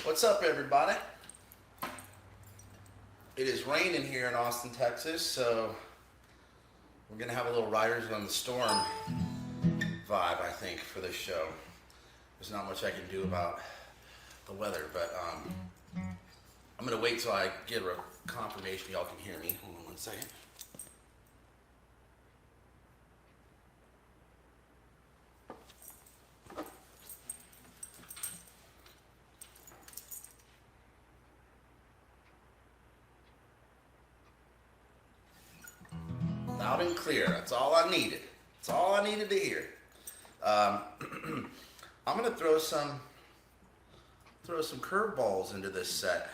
What's up, everybody? It is raining here in Austin, Texas, so we're gonna have a little Riders on the Storm vibe, I think, for this show. There's not much I can do about the weather, but I'm gonna wait till I get a confirmation y'all can hear me. Hold on one second. Loud and clear. That's all I needed. That's all I needed to hear. I'm gonna throw some curveballs into this set.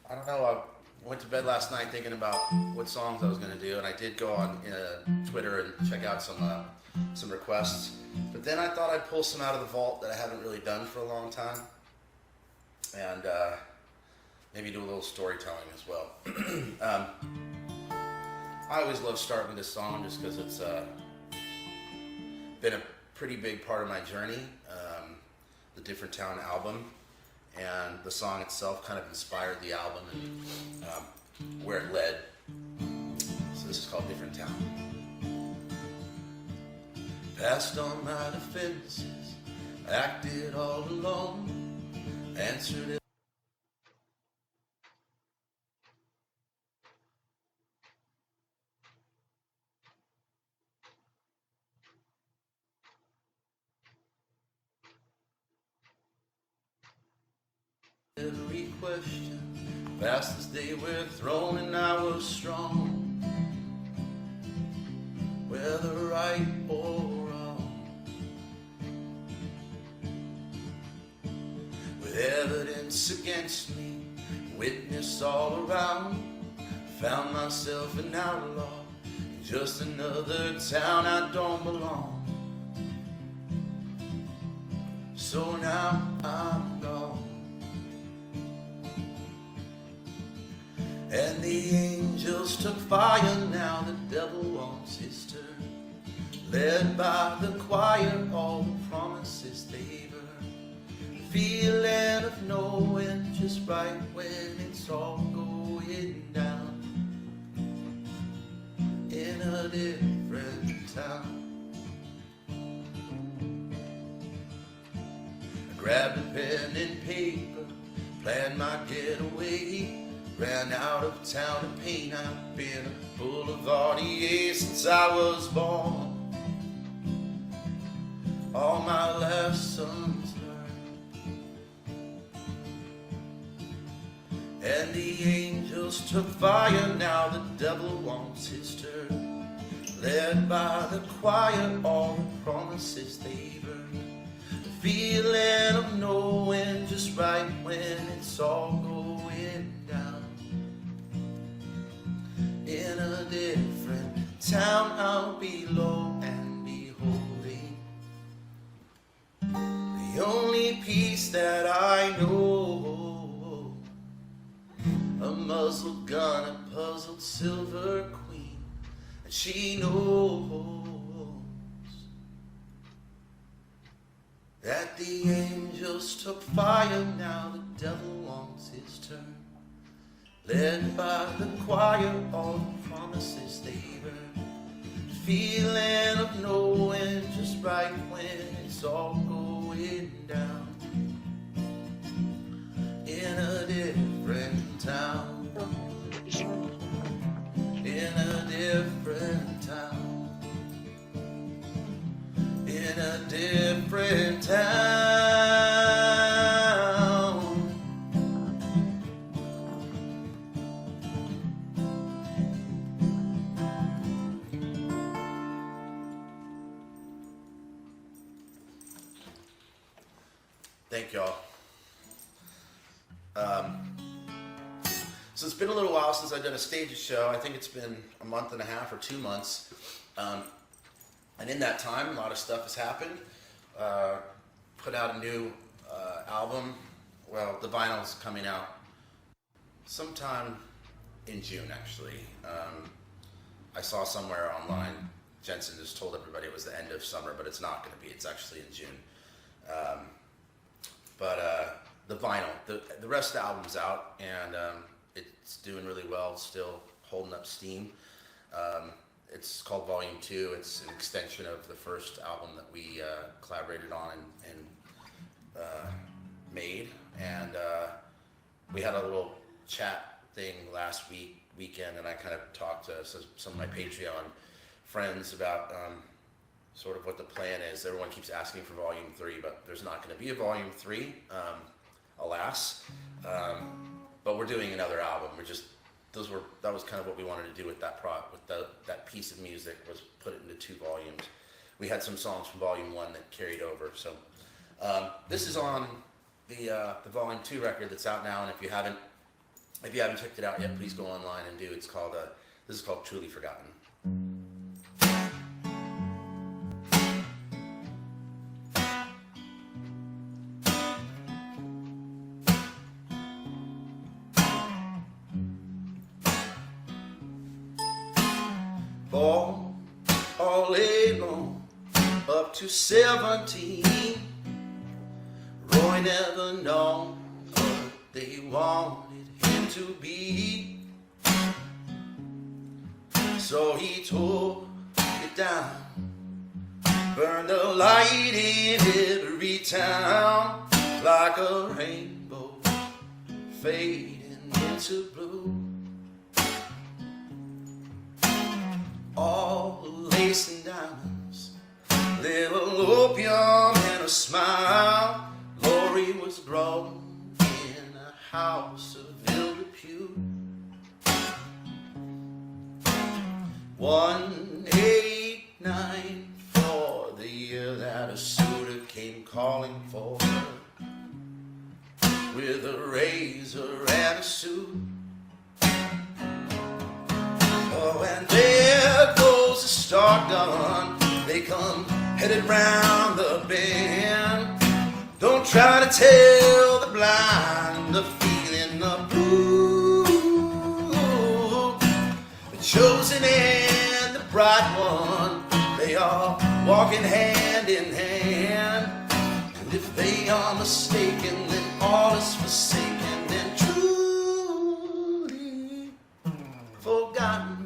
I don't know. I went to bed last night thinking about what songs I was gonna do, and I did go on Twitter and check out some requests. But then I thought I'd pull some out of the vault that I haven't really done for a long time, and maybe do a little storytelling as well. I always love starting this song just because it's been a pretty big part of my journey, the Different Town album, and the song itself kind of inspired the album and where it led. So this is called Different Town. Passed on my defenses, acted all alone, answered it. Every question, fast as they were thrown, and I was strong, whether right or wrong. With evidence against me, witness all around, found myself an outlaw in just another town I don't belong. So now I'm gone, and the angels took fire, now the devil wants his turn. Led by the choir, all the promises they've earned. The feeling of knowing just right when it's all going down. In a different town, I grabbed a pen and paper, planned my getaway. Ran out of town to paint. I've been a boulevardier since I was born. All my lessons learned, and the angels took fire, now the devil wants his turn. Led by the choir, all the promises they've earned. The feeling of knowing just right when it's all going down. In a different town, I'll be low and beholding the only peace that I know. A muzzled gun, a puzzled silver queen, and she knows that the angels took fire, now the devil wants his turn. Led by the choir, all the promises they've earned. Feeling of knowing just right when it's all going down. In a different town, in a different town, in a different town. Thank y'all. So it's been a little while since I've done a stage show. I think it's been a month and a half or 2 months. And in that time, a lot of stuff has happened. Put out a new album. Well, the vinyl's coming out sometime in June, actually. I saw somewhere online, Jensen just told everybody it was the end of summer, but it's not going to be. It's actually in June. But the vinyl. The rest of the album's out, and it's doing really well, still holding up steam. It's called Volume 2. It's an extension of the first album that we collaborated on and made. And we had a little chat thing last weekend, and I kind of talked to some of my Patreon friends about sort of what the plan is. Everyone keeps asking for Volume 3, but there's not going to be a Volume 3, alas. But we're doing another album. That was kind of what we wanted to do with that piece of music, was put it into 2 volumes. We had some songs from Volume 1 that carried over. So this is on the Volume 2 record that's out now, and if you haven't checked it out yet, please go online and do. This is called Truly Forgotten. Born all alone, up to 17. Roy never known what they wanted him to be. So he tore it down, burned the light in every town, like a rainbow fading into blue. All lace and diamonds, little opium and a smile. Lori was grown in a house of ill repute. 189 for the year that a suitor came calling for her, with a razor and a suit. Oh, and there goes the star gun. They come headed round the bend. Don't try to tell the blind the feeling of blue. The chosen and the bright one, they are walking hand in hand. And if they are mistaken, then all is forsaken and truly forgotten.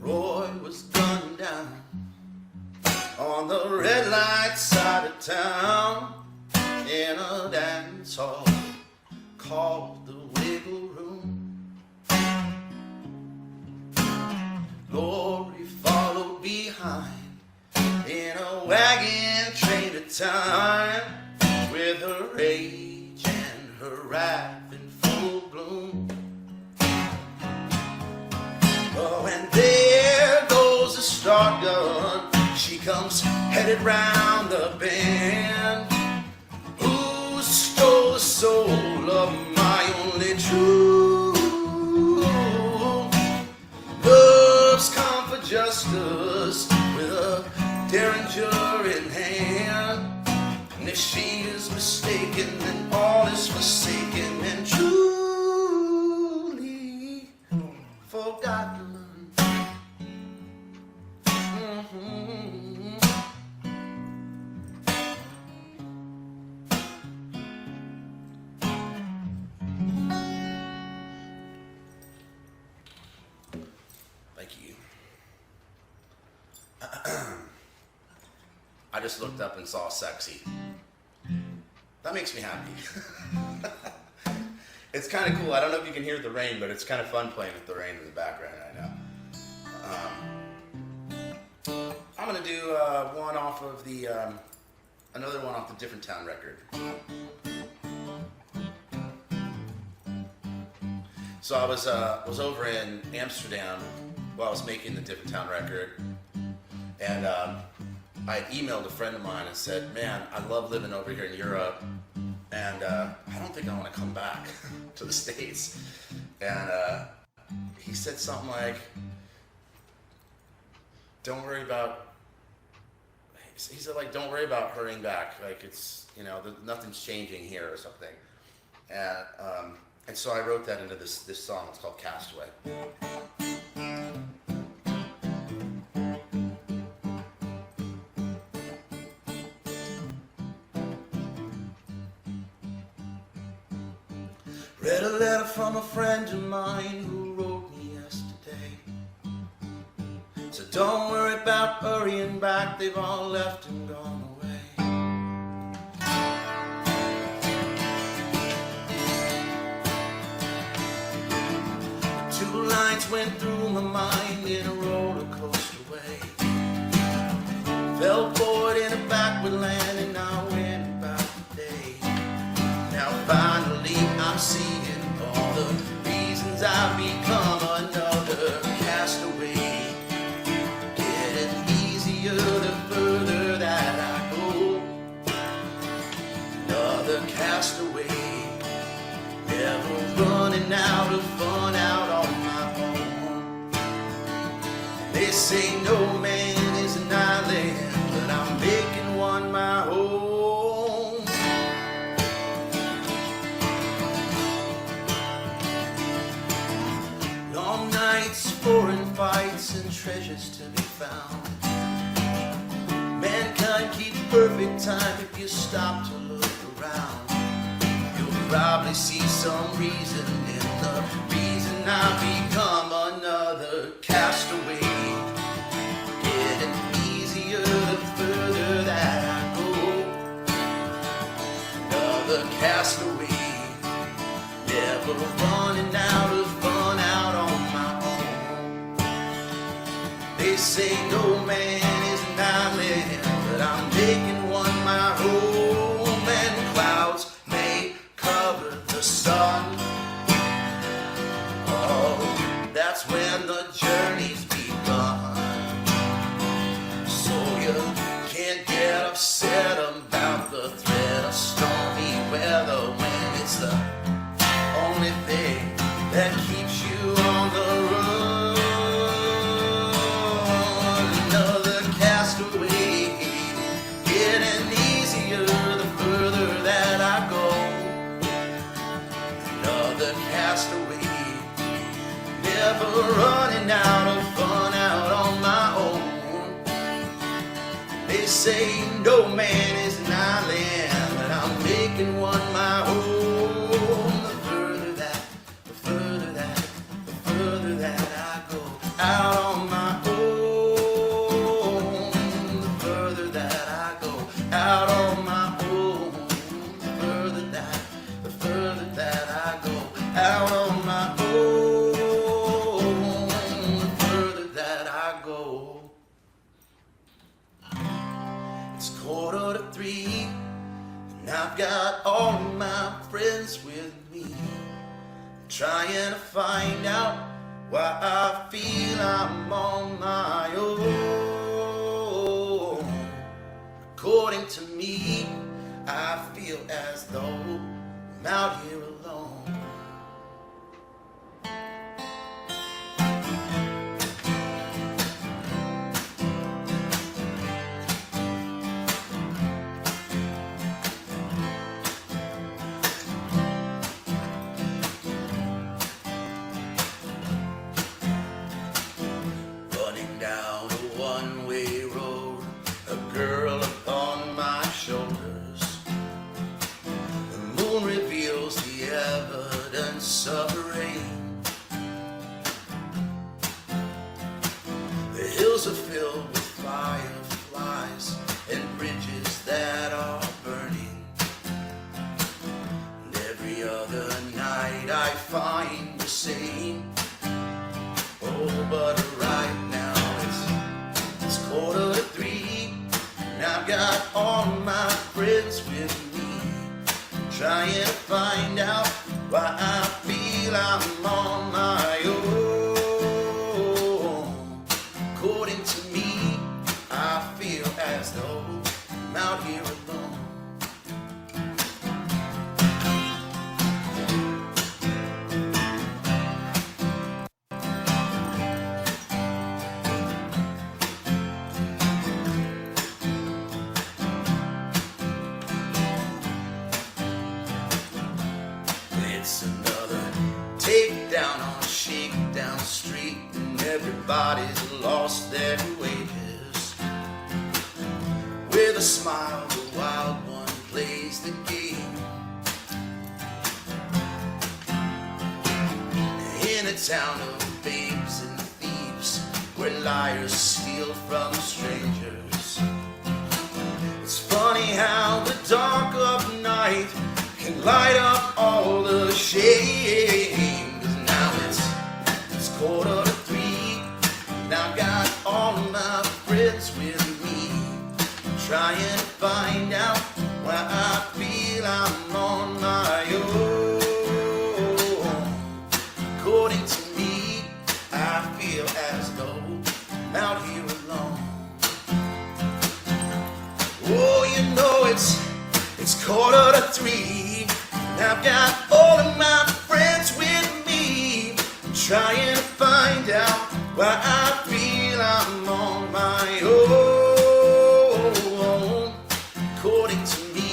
Roy was gunned down on the red light side of town, in a dance hall called the Wiggle Room. Lori followed behind in a wagon train to time, with her rage and her wrath in full bloom. Oh, and there goes the start gun. She comes headed round the bend. Who stole the soul of my only true? Love's come for justice with a derringer in hand. And if she is mistaken, then all is forsaken and truly forgotten. Thank you. I just looked up and saw sexy. That makes me happy. It's kind of cool. I don't know if you can hear the rain, but it's kind of fun playing with the rain in the background right now. I'm gonna do one off of the another one off the Different Town record. So I was over in Amsterdam while I was making the Different Town record, and I had emailed a friend of mine and said, "Man, I love living over here in Europe, and I don't think I want to come back to the States." And he said something like, "Don't worry about." He said, like, "Don't worry about hurrying back. Like, it's, you know, nothing's changing here or something." And And so I wrote that into this song. It's called Castaway. Read a letter from a friend of mine who wrote me yesterday. So don't worry about hurrying back, they've all left and gone away. 2 lines went through my mind in a roller coaster way. Fell forward in a backward land and I went about the day. Now finally I'm seeing all the reasons I've become another castaway. Getting easier the further that I go. Another castaway. Never running out of fun out on my own. They say no man is an island, but I'm making one my home. Long nights, foreign fights, and treasures to be found. Mankind keeps perfect time if you stop to look around. Probably see some reason in the reason I've become another castaway. Getting easier the further that I go. Another castaway. Never running out of fun out on my own. They say no man is an island, but I'm making one my home. And clouds may cover the sun. Oh, that's when the journey's begun. So you can't get upset about the threat of stormy weather when it's the only thing that keeps you on the run. Another castaway, getting easier the further that I go. Another castaway, never running out of fun out on my own. They say no man is an island, but I'm making one my home. The further that, the further that, the further that I go out on my own. The further that I go out on my own. The further that, the further that I go out on my own. The further that I go. It's 2:45, and I've got all of my friends with me, trying to find out why I feel I'm on my own. According to me, I feel as though I'm out here alone. Running down a one-way road, a girl upon my shoulders. The moon reveals the evidence of rain. The hills are filled with fireflies and bridges that are burning. And every other night I find the same. Oh, but right now it's 2:45, and I've got all my friends with me, trying to find out why I feel I'm on my own. According to me, I feel as though I'm out here alone. It's another bodies lost their wages. With a smile, the wild one plays the game. In a town of babes and thieves, where liars steal from strangers. It's funny how the dark of night can light up all the shame. 'Cause now it's 2:45, and I've got all of my friends with me, trying to find out why I feel I'm on my own. According to me, I feel as though I'm out here alone. Oh, you know it's 2:45, and I've got all of my friends with me, trying to find out why I feel I'm on my own. According to me,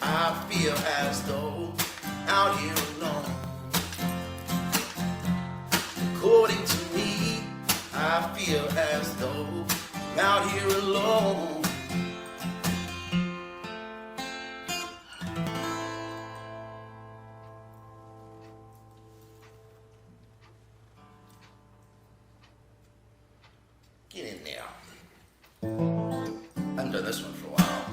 I feel as though I'm out here alone. According to me, I feel as though I'm out here alone. Get in there. I haven't done this one for a while.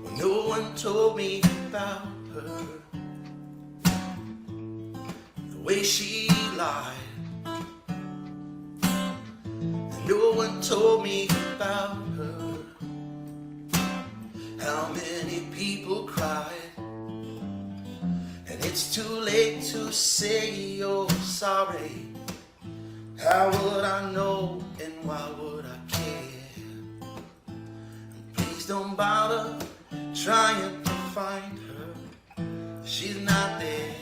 Well, no one told me about her, the way she lied. And no one told me about her, how many people cried. And it's too late to say you're sorry. How would I know, and why would I care? And please don't bother trying to find her, she's not there.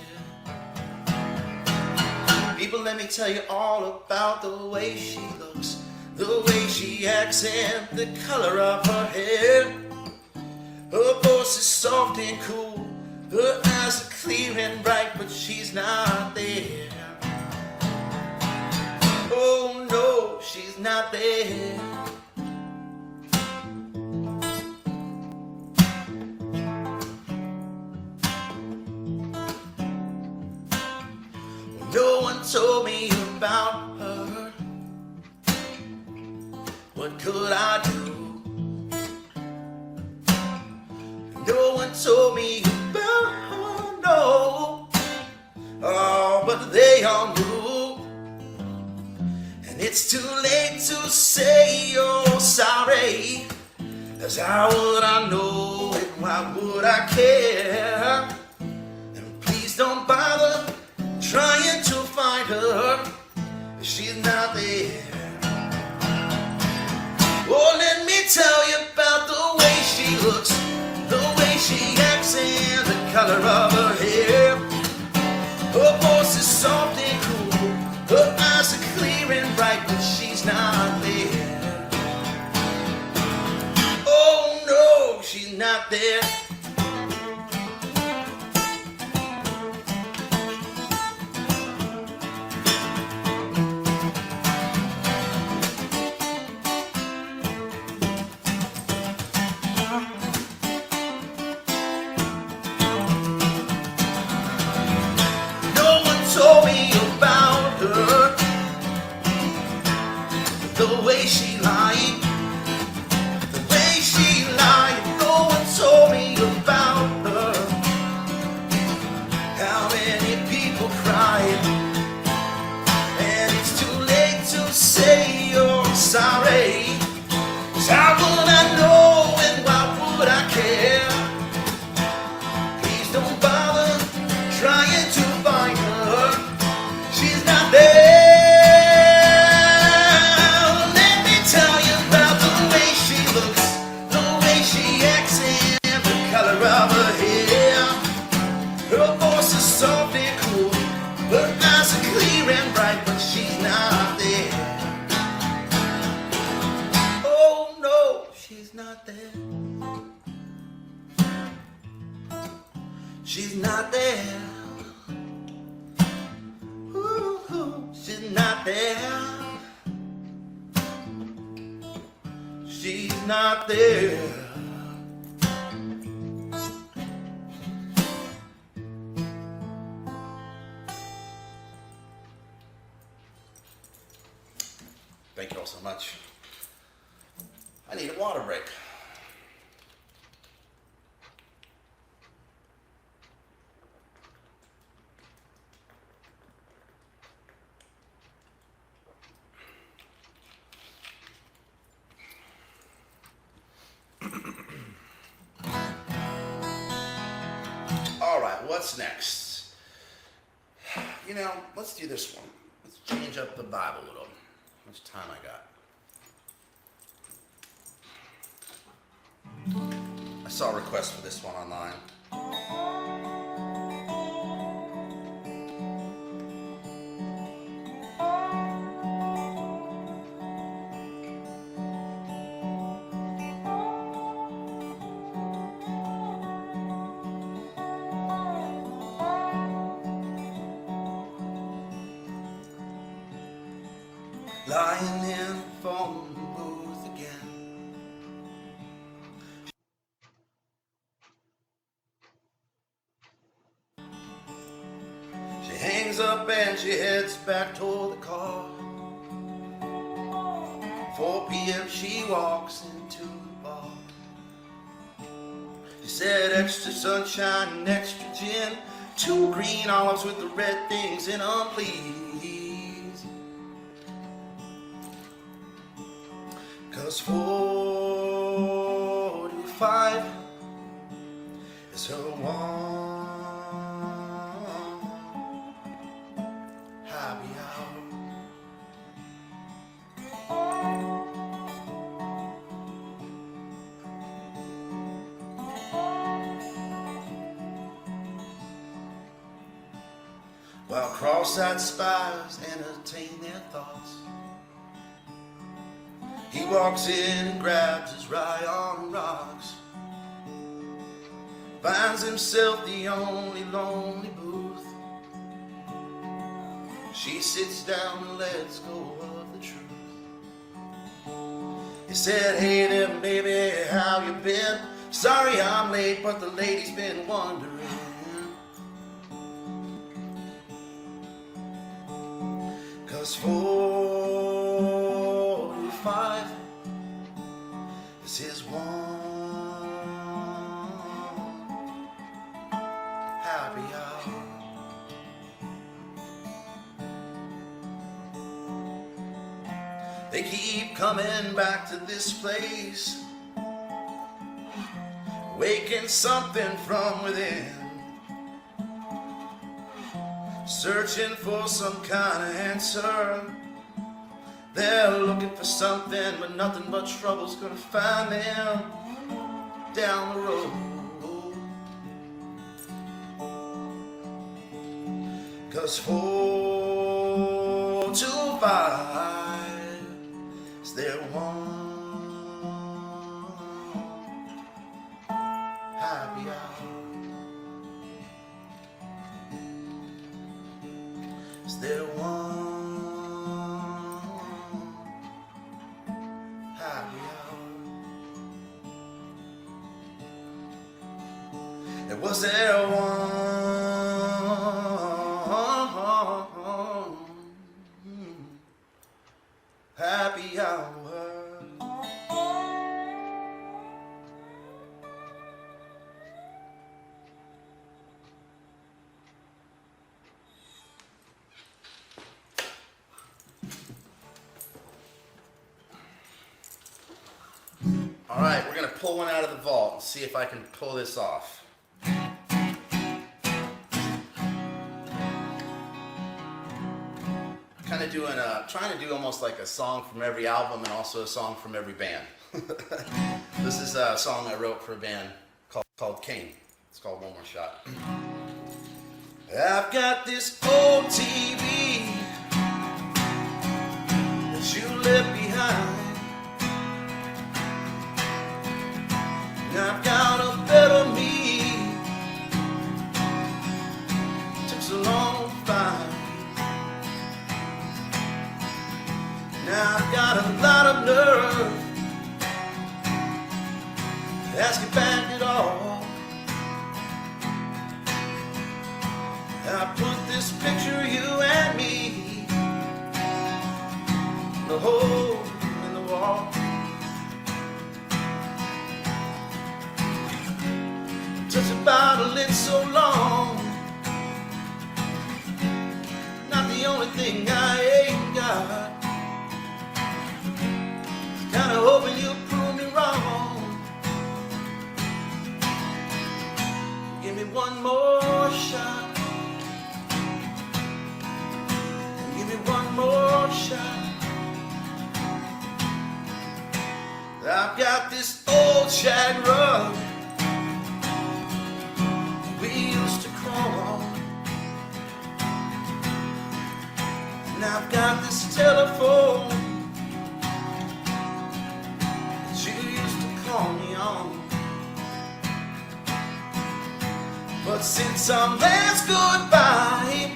People, let me tell you all about the way she looks, the way she acts, and the color of her hair. Her voice is soft and cool, her eyes are clear and bright, but she's not there. Oh no, she's not there. No one told me about her. What could I do? No one told me about her, no. Oh, but they all knew. And it's too late to say you're sorry. 'Cause how would I know, and why would I care? And please don't bother trying to find her, she's not there. Oh, let me tell you about the way she looks, the way she acts, and the color of her hair. Her voice is soft and cool, her eyes are clear and bright, but she's not there. Oh no, she's not there. Told me about her, the way she lied, the way she lied. No one told me about her, how many people cried. And it's too late to say you're sorry. 'Cause how would I know, and why would I care? Please don't bother trying to find her, she's not there. Let me tell you about the way she looks, the way she acts, and the color of her hair. Her voice is soft and cool, her eyes are clear and bright, but she's not there. Oh no, she's not there. right there. She's not there. Thank you all so much. I need a water break. All right, what's next? You know, let's do this one. Let's change up the vibe a little. How much time I got? I saw a request for this one online. Lying in the phone booth again. She hangs up and she heads back toward the car. 4 p.m. she walks into the bar. She said extra sunshine and extra gin, 2 green olives with the red things in them, please. 'Cause 45 is her one happy hour. While cross-eyed spies entertain their thoughts, he walks in and grabs his Ryan rocks, finds himself the only lonely booth. She sits down and lets go of the truth. He said, hey there baby, how you been? Sorry I'm late, but the lady's been wondering. 'Cause 45 is his one happy hour. They keep coming back to this place, waking something from within, searching for some kind of answer. They're looking for something, but nothing but trouble's gonna find them down the road. 'Cause 4 to 5 is their one happy hour. Is there one happy hour? And was there one happy hour? All right, we're gonna pull one out of the vault and see if I can pull this off. Kind of doing trying to do almost like a song from every album and also a song from every band. This is a song I wrote for a band called Kane. It's called One More Shot. I've got this old TV that you left behind. I've got a better me. Took so long to find. got a lot of nerve. Ask you back at all. I put this picture of you and me, the hole in the wall. Touch a bottle, it's so long. Not the only thing I ain't got. Kinda hoping you'll prove me wrong. Give me one more shot. Give me one more shot. I've got this old shag rug we used to crawl on. And I've got this telephone that you used to call me on. But since our last goodbye,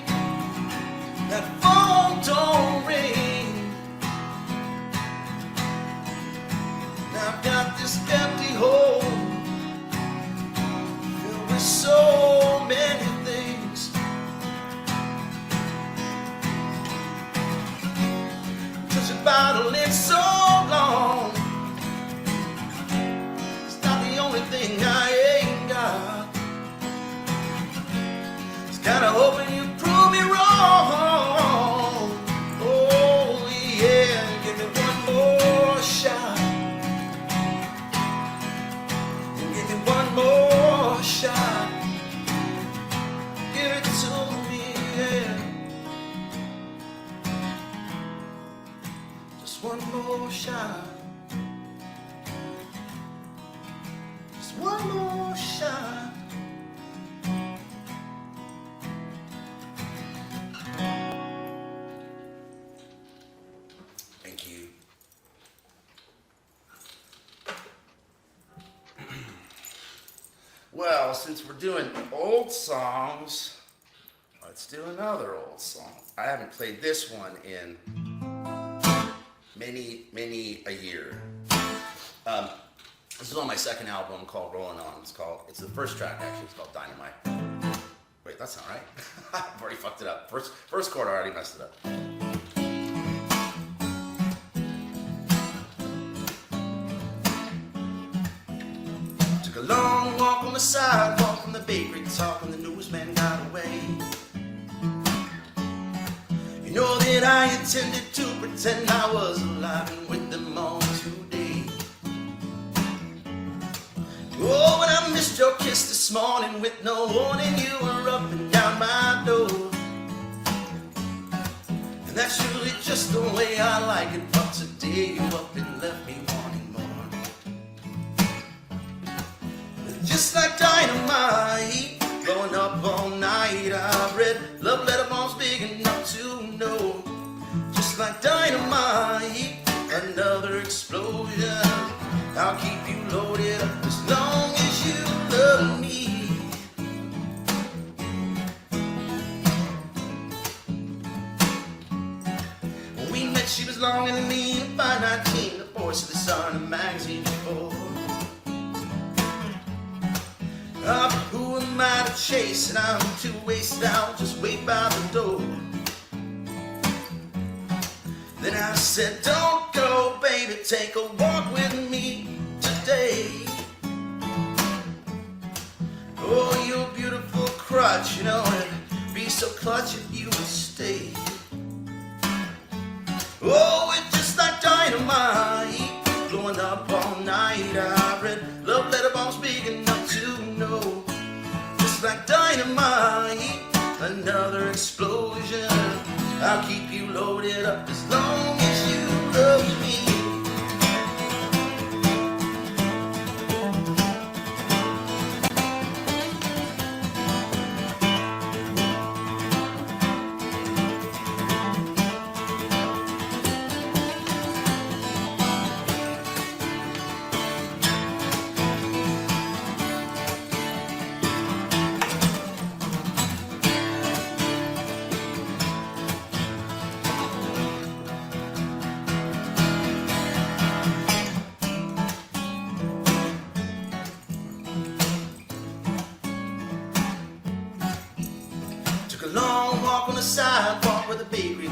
that phone don't ring. And I've got this empty hole filled with so many things. Touch a bottle, it's so long. It's not the only thing I ain't got. It's kinda hoping you prove me wrong. Oh yeah, give me one more shot. Give me one more shot. Give it to me, yeah. Just one more shot. Just one more shot. Thank you. Well, since we're doing old songs, let's do another old song. I haven't played this one in many a year. This is on my second album called Rolling On. It's the first track actually. It's called Dynamite. Wait, that's not right. I've already fucked it up. First chord, I already messed it up. Took a long walk on the sidewalk from the bakery talk when the newsman got away. You know that I intended to pretend I was alive and with them all today. Oh, when I missed your kiss this morning with no warning, you were up and down my door. And that's usually just the way I like it, but today you up and left me wanting more. Just like dynamite, blowing up all night, I've read love letter bombs big enough to know. Just like dynamite, another explosion. I'll keep you loaded up as long as you love me. When we met, she was long and lean, by 19, the voice of the sun, a magazine before. Who am I to chase? And I'm too wasted out, just wait by the door. Then I said, don't go, baby, take a walk with me today. Oh, your beautiful crutch, you know, it'd be so clutch if you would stay. Oh, it's just like dynamite, blowing up all night. I read love letter bombs big enough to know. Just like dynamite, another explosion. I'll keep you loaded up as long as you love me.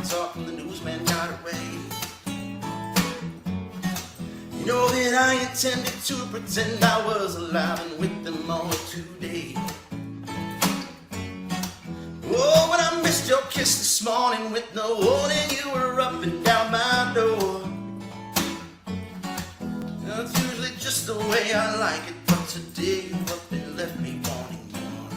talking, the newsman got away. You know that I intended to pretend I was alive and with them all today. Oh, when I missed your kiss this morning with no warning, you were up and down my door. That's usually just the way I like it, but today you up and left me wanting more.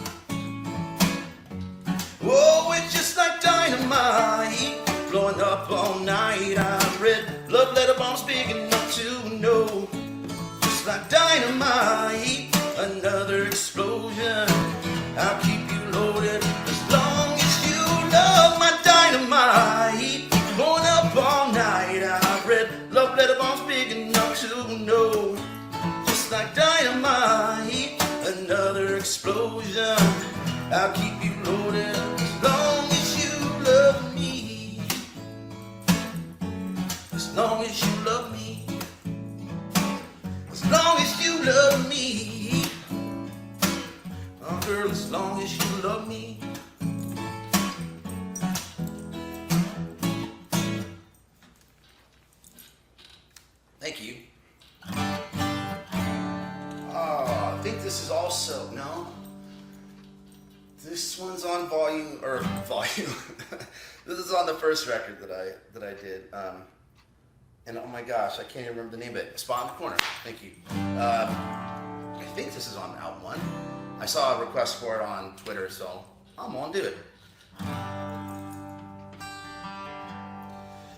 Oh, it's just like dynamite, blowing up all night. I read love letter bombs big enough to know. Just like dynamite, another explosion. I'll keep you loaded as long as you love my dynamite. Blowing up all night. I read love letter bombs big enough to know. Just like dynamite, another explosion. I'll keep you loaded as long as you love me. As long as you love me. As long as you love me. Oh girl, as long as you love me. Thank you. Oh, I think this is also, no? This one's on volume. This is on the first record that I did. And oh my gosh, I can't even remember the name of it. Spot in the Corner. Thank you. I think this is on album 1. I saw a request for it on Twitter, so I'm gonna do it.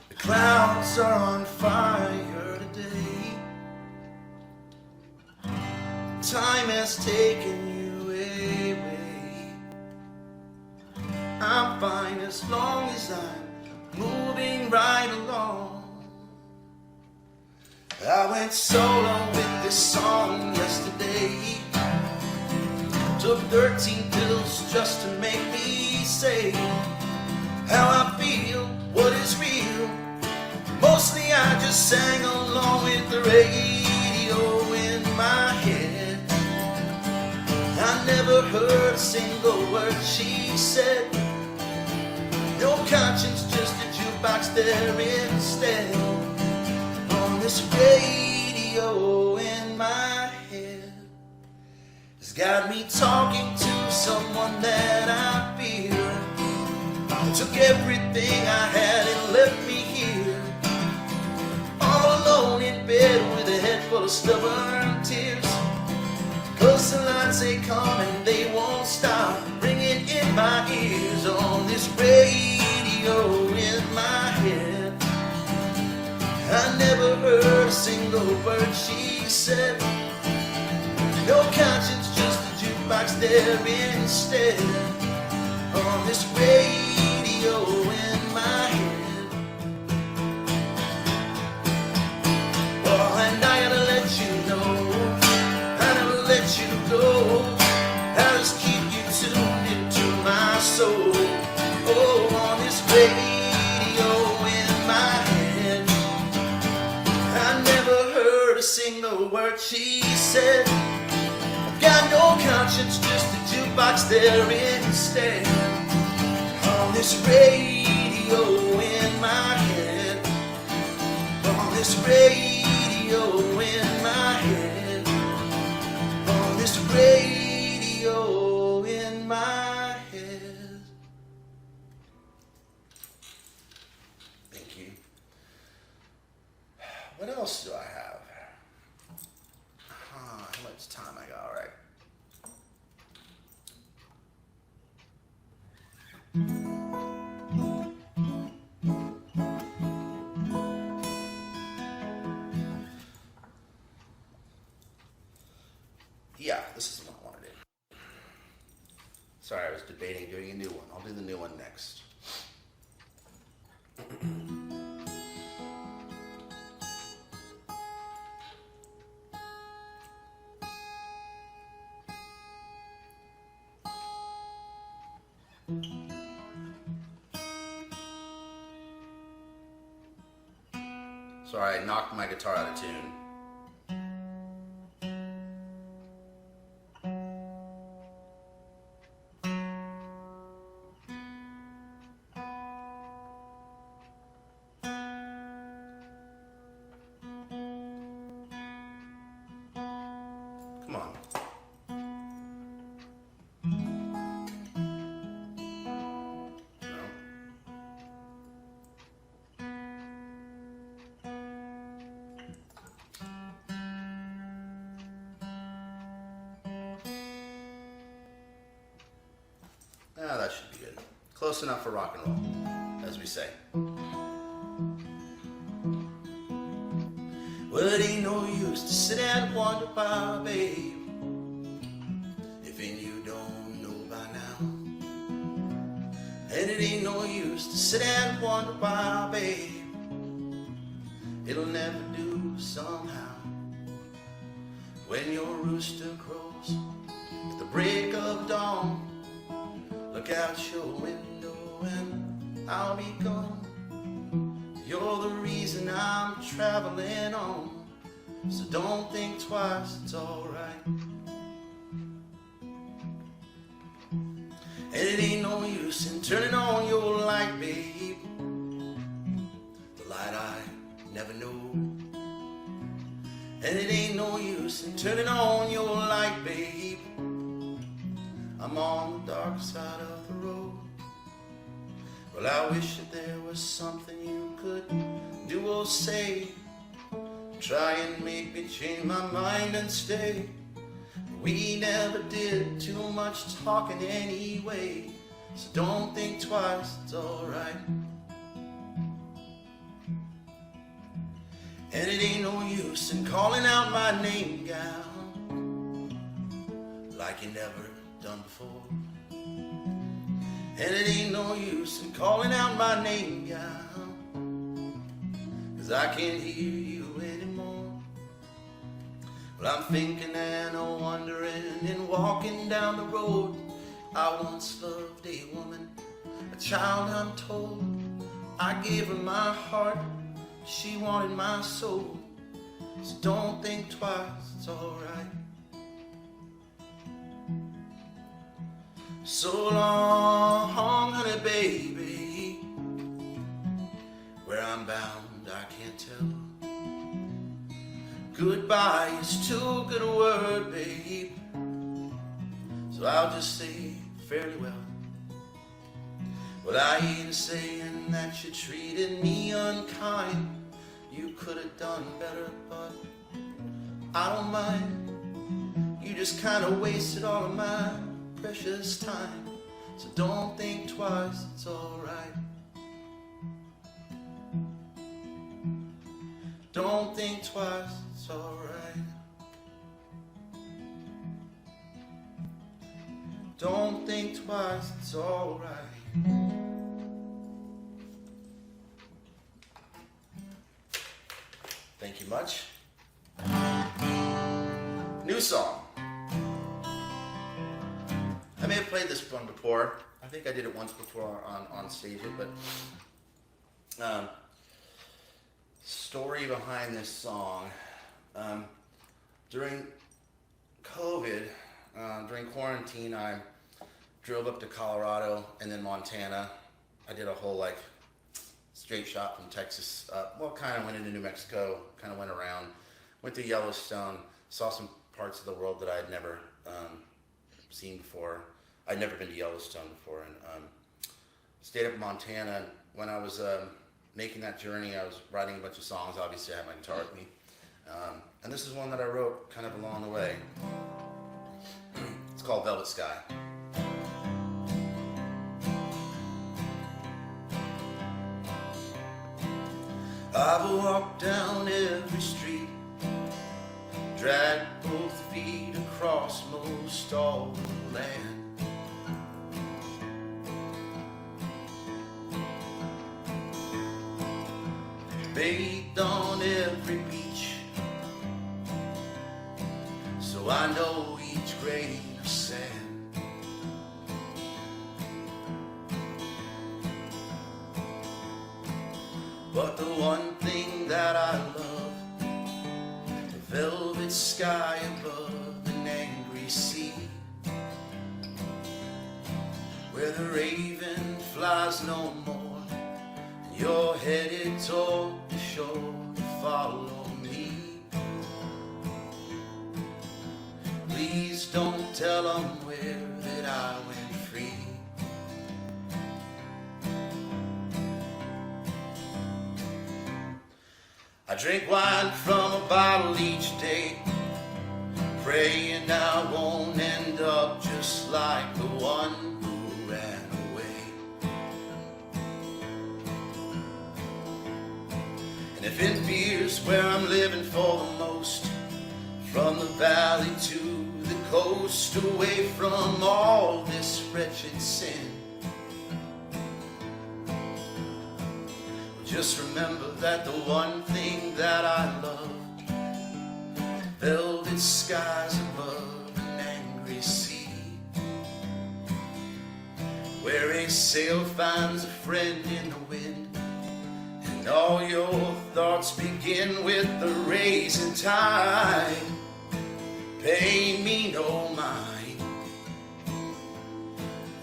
The clouds are on fire today. Time has taken you away. I'm fine as long as I'm moving right along. I went solo with this song yesterday. Took 13 pills just to make me say how I feel, what is real. Mostly I just sang along with the radio in my head. I never heard a single word she said. No conscience, just a jukebox there instead. On this radio in my head has got me talking to someone that I fear. It took everything I had and left me here, all alone in bed with a head full of stubborn tears. Cause the lines they come and they won't stop ringing in my ears. On this radio in my head, I never heard a single word she said. No conscience, just a jukebox there instead. On this radio in my head. Oh, and I gotta let you know, I never let you go. I just keep you tuned into my soul. Oh, on this radio in my head, I never heard a single word she said. I've got no conscience, just a jukebox there instead. On this radio in my head. On this radio in my head. On this radio in my head. Thank you. What else do I have? How much time I got? All right. Yeah, this is the one I want to do. Sorry, I was debating doing a new one. I'll do the new one next. Sorry, I knocked my guitar out of tune. close enough for rock and roll, as we say. Well, it ain't no use to sit and wonder why, babe, if you don't know by now. And it ain't no use to sit and wonder why, babe, it'll never do somehow. When your rooster crows at the break of dawn, look out your window and I'll be gone. You're the reason I'm traveling on, so don't think twice, it's alright. And it ain't no use in turning on your light, babe, the light I never know. And it ain't no use in turning on your light, babe, I'm on the dark side of the road. Well, I wish that there was something you could do or say, try and make me change my mind and stay. We never did too much talking anyway, so don't think twice, it's alright. And it ain't no use in calling out my name, gal, like you never done before. And it ain't no use in calling out my name, gal, 'cause I can't hear you anymore. Well, I'm thinking and I'm wondering and walking down the road. I once loved a woman, a child I'm told. I gave her my heart, she wanted my soul. So don't think twice, it's alright. So long, honey, baby, where I'm bound I can't tell. Goodbye is too good a word, babe, so I'll just say farewell. Well, I ain't saying that you treated me unkind, you could have done better, but I don't mind. You just kind of wasted all of my precious time, so don't think twice, it's alright. Don't think twice, it's alright. Don't think twice, it's alright. Thank you much. New song. I may have played this one before. I think I did it once before on stage, but story behind this song. During COVID, during quarantine, I drove up to Colorado and then Montana. I did a whole straight shot from Texas. Kind of went into New Mexico, kind of went around, went to Yellowstone, saw some parts of the world that I had never seen before. I'd never been to Yellowstone before, and stayed up in Montana. When I was making that journey, I was writing a bunch of songs. Obviously, I had my guitar with me, and this is one that I wrote kind of along the way. It's called Velvet Sky. I've walked down every street, dragged both feet across most all the land. Bathed on every beach, so I know each grain of sand. But the one thing that I love, the velvet sky above an angry sea, where the raven flies no more, and you're headed toward the shore to follow me. Please don't tell them where that I went free. I drink wine from a bottle each day, praying I won't end up just like the one who ran away. And if it fears where I'm living for the most, from the valley to the coast, away from all this wretched sin, just remember that the one thing that I love, velvet skies above an angry sea, where a sail finds a friend in the wind, and all your thoughts begin with the rising tide. Pay me no mind,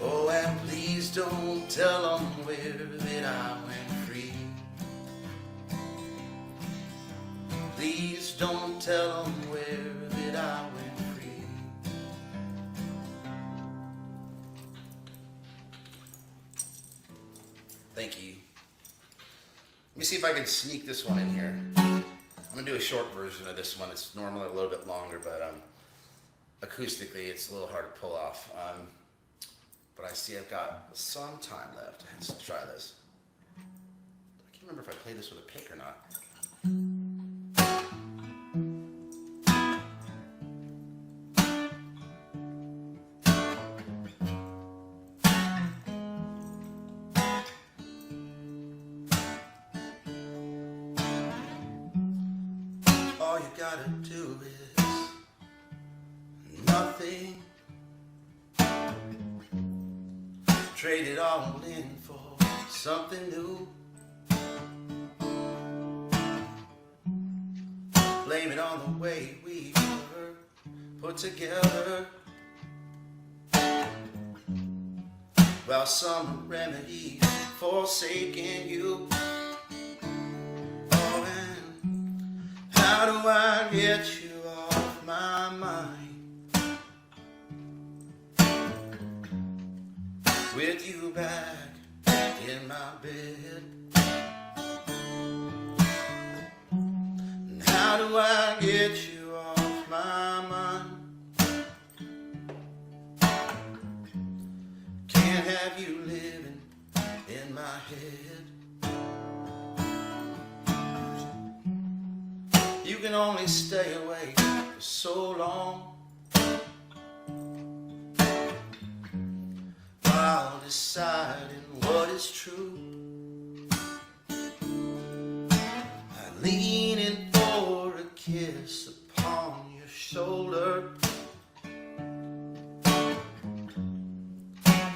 oh, and please don't tell them where that I went free. Please don't tell them where that I went free. Thank you. Let me see if I can sneak this one in here. I'm going to do a short version of this one. It's normally a little bit longer, but acoustically it's a little hard to pull off. But I see I've got some time left. Let's try this. I can't remember if I played this with a pick or not. All you gotta do is nothing. Trade it all in for something new. Blame it on the way we were put together. Well, some remedy forsaking you. Oh, and how do I get you off my mind? With you back in my bed. And how do I get you off my mind? Can't have you living in my head. You can only stay away for so long, while deciding what is true. I lean in for a kiss upon your shoulder.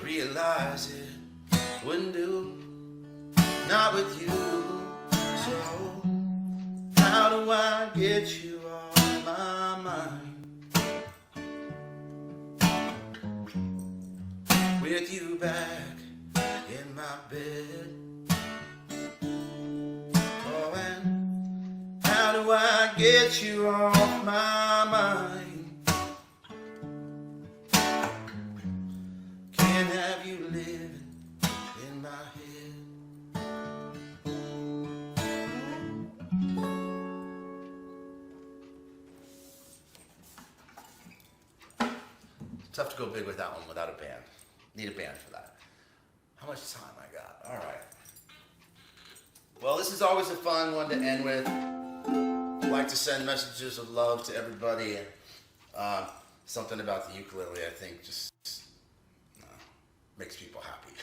Realize it wouldn't do, not with you. So how do I get you off my mind? With you back in my bed. Oh, and how do I get you off my mind? Can't have you living in my head. It's tough to go big with that one without a band. Need a band for that. How much time I got? All right. Well, this is always a fun one to end with. I like to send messages of love to everybody. And something about the ukulele, I think, just makes people happy.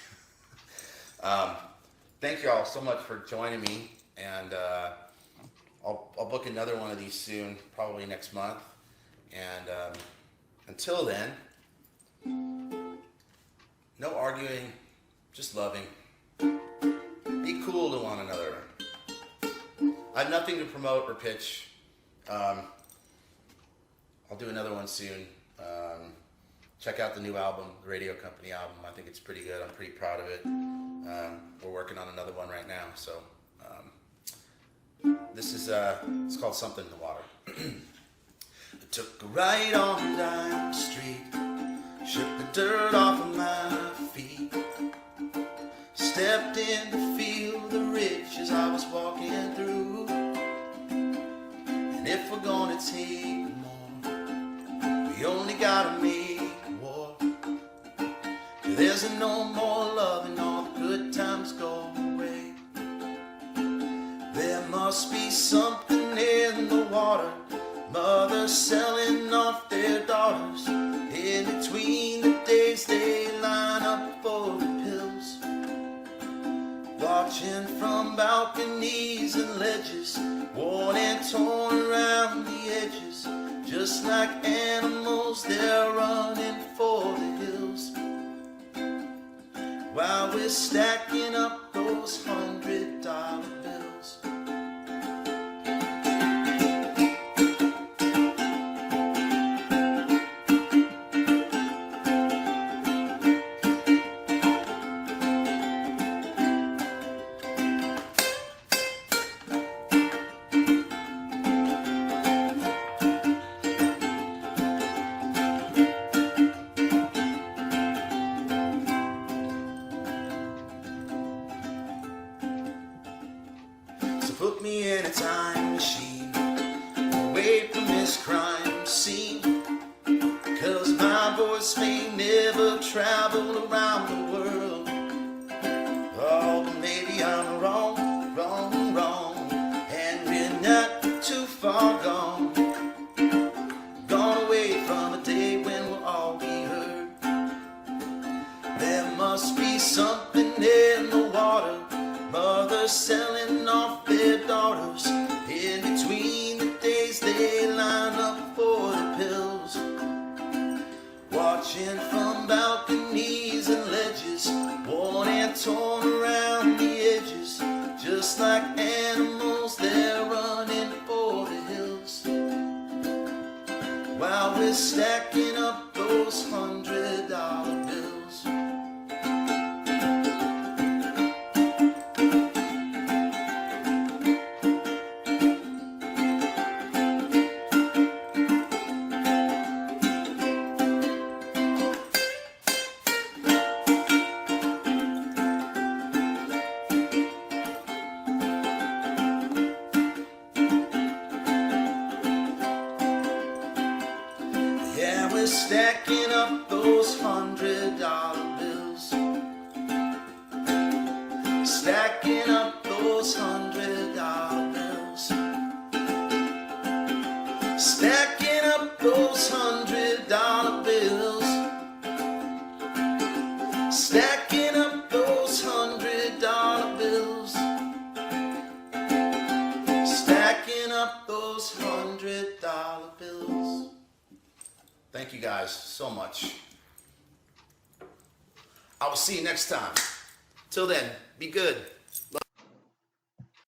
Thank you all so much for joining me. And I'll book another one of these soon, probably next month. And until then, no arguing, just loving. Be cool to one another. I have nothing to promote or pitch. I'll do another one soon. Check out the new album, the Radio Company album. I think it's pretty good. I'm pretty proud of it. We're working on another one right now. So this is it's called Something in the Water. I took a ride on down the street. Shook the dirt off of my feet. Stepped in to feel the riches I was walking through. And if we're gonna take more, we only gotta make war. There's no more love and all the good times go away. There must must be something in the water. Mothers selling off their daughters. In between the days they line up for the pills. Watching from balconies and ledges, worn and torn around the edges. Just like animals, they're running for the hills. While we're stacking up those $100 bills. Put me in a time machine, away from this crime scene. 'Cause my voice may never travel around the world. Oh, but maybe I'm wrong, and we're not too far gone. Gone away from a day when we'll all be heard. There must be something in the water. Mothers selling off their daughters. In between the days they line up for the pills. Watching from balconies and ledges, worn and torn around the edges. Just like animals, they're running for the hills. While we're stacking up those $100 bills. Yeah, we're stacking up those $100 bills. Stacking up those $100 bills. Stacking up those $100 bills. Stacking up those $100 bills. Stacking up those $100 bills. Thank you guys so much. I will see you next time. Till then, be good.